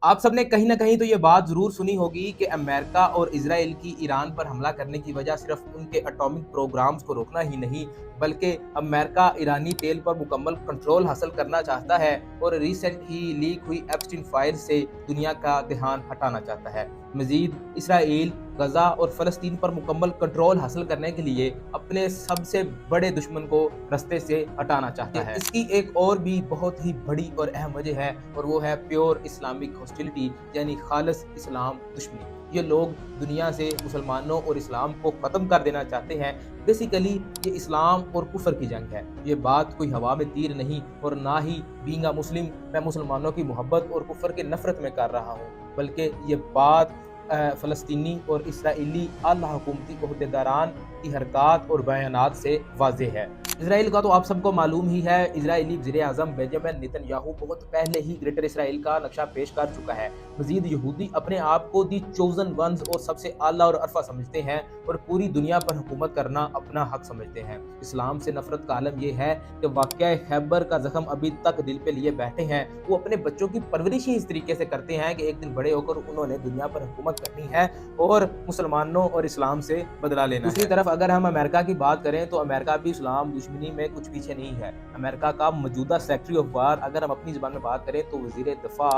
आप सबने कहीं न कहीं तो ये बात ज़रूर सुनी होगी कि अमेरिका और इज़राइल की ईरान पर हमला करने की वजह सिर्फ़ उनके एटॉमिक प्रोग्राम्स को रोकना ही नहीं, बल्कि अमेरिका ईरानी तेल पर मुकम्मल कंट्रोल हासिल करना चाहता है और रिसेंट ही लीक हुई एप्स्टीन फाइल से दुनिया का ध्यान हटाना चाहता है। मज़ीद इसराइल, गज़ा और फ़लस्तीन पर मुकम्मल कंट्रोल हासिल करने के लिए अपने सबसे बड़े दुश्मन को रास्ते से हटाना चाहता है। इसकी एक और भी बहुत ही बड़ी और अहम वजह है और वो है प्योर इस्लामिक हॉस्टिलिटी यानी खालिस इस्लाम दुश्मनी। ये लोग दुनिया से मुसलमानों और इस्लाम को ख़त्म कर देना चाहते हैं। बेसिकली ये इस्लाम और कुफर की जंग है। ये बात कोई हवा में तीर नहीं और ना ही बीइंग अ मुस्लिम मैं मुसलमानों की मोहब्बत और कुफर की नफ़रत में कर रहा हूँ, बल्कि ये बात फ़लस्तीनी और इसराइली आला हुकूमती ओहदेदारान की हरकत और बयानात से वाज़ेह है। इसराइल का तो आप सबको मालूम ही है, इजरायली वज़ीर-ए-आज़म बेंजामिन नेतन्याहू बहुत पहले ही ग्रेटर इसराइल का नक्शा पेश कर चुका है। मज़ीद यहूदी अपने आप को दी चोज़न वन्स और सबसे आला और अरफ़ा समझते हैं और पूरी दुनिया पर हुकूमत करना अपना हक समझते हैं। इस्लाम से नफ़रत का आलम ये है कि वाक़या खैबर का ज़ख्म अभी तक दिल पे लिए बैठे हैं। वो अपने बच्चों की परवरिश ही इस तरीके से करते हैं कि एक दिन बड़े होकर उन्होंने दुनिया पर हुकूमत करनी है और मुसलमानों और इस्लाम से बदला लेना है। दूसरी तरफ अगर हम अमेरिका की बात करें तो अमेरिका भी इस्लाम दुश्मनी में कुछ पीछे नहीं है। अमेरिका का मौजूदा सेक्रेटरी ऑफ वार अगर हम अपनी ज़बान में बात करें तो वज़ीर दिफा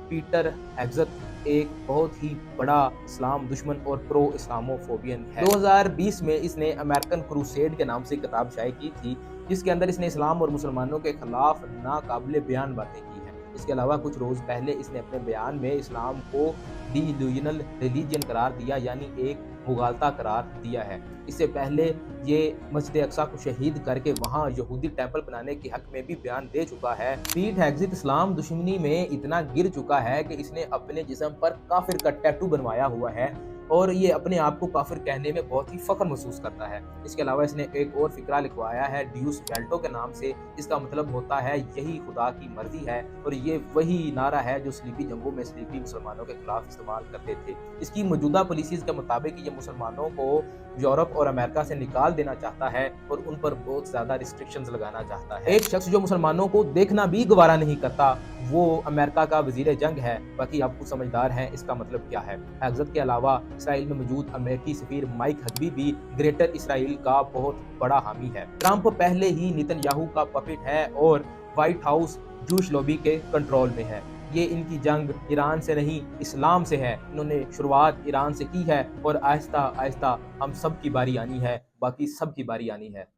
पीटर हेग्ज़त एक बहुत ही बड़ा इस्लाम दुश्मन और प्रो इस्लामोफोबियन है। 2020 में इसने अमेरिकन क्रूसेड के नाम से किताब शाये की थी, जिसके अंदर इसने इस्लाम और मुसलमानों के खिलाफ नाकाबिले बयान बातें की हैं। इसके अलावा कुछ रोज़ पहले इसने अपने बयान में इस्लाम को डिल्यूजनल रिलीजन करार दिया, यानी एक मुगालता करार दिया है। इससे पहले ये मस्जिद अक्सा को शहीद करके वहाँ यहूदी टेम्पल बनाने के हक में भी बयान दे चुका है। पीट हेग्ज़त इस्लाम दुश्मनी में इतना गिर चुका है कि इसने अपने जिस्म पर काफिर का टैटू बनवाया हुआ है और ये अपने आप को काफिर कहने में बहुत ही फख्र महसूस करता है। इसके अलावा इसने एक और फिक्रा लिखवाया है ड्यूस वेल्टो के नाम से। इसका मतलब होता है यही खुदा की मर्जी है और ये वही नारा है जो सलीबी जंगों में सलीबी मुसलमानों के खिलाफ इस्तेमाल करते थे। इसकी मौजूदा पॉलिसीज के मुताबिक ये मुसलमानों को यूरोप और अमेरिका से निकाल देना चाहता है और उन पर बहुत ज़्यादा रिस्ट्रिक्शंस लगाना चाहता है। एक शख्स जो मुसलमानों को देखना भी गवारा नहीं करता वो अमेरिका का वज़ीर जंग है। बाकी आप कुछ समझदार हैं, इसका मतलब क्या है। हेग्ज़त के अलावा इसराइल में मौजूद अमेरिकी सफीर माइक हग्बी भी ग्रेटर इसराइल का बहुत बड़ा हामी है। ट्रंप पहले ही नेतन्याहू का पपेट है और व्हाइट हाउस जूश लॉबी के कंट्रोल में है। ये इनकी जंग ईरान से नहीं इस्लाम से है। इन्होंने शुरुआत ईरान से की है और आहिस्ता आहिस्ता हम सब की बारी आनी है, बाकी सब की बारी आनी है।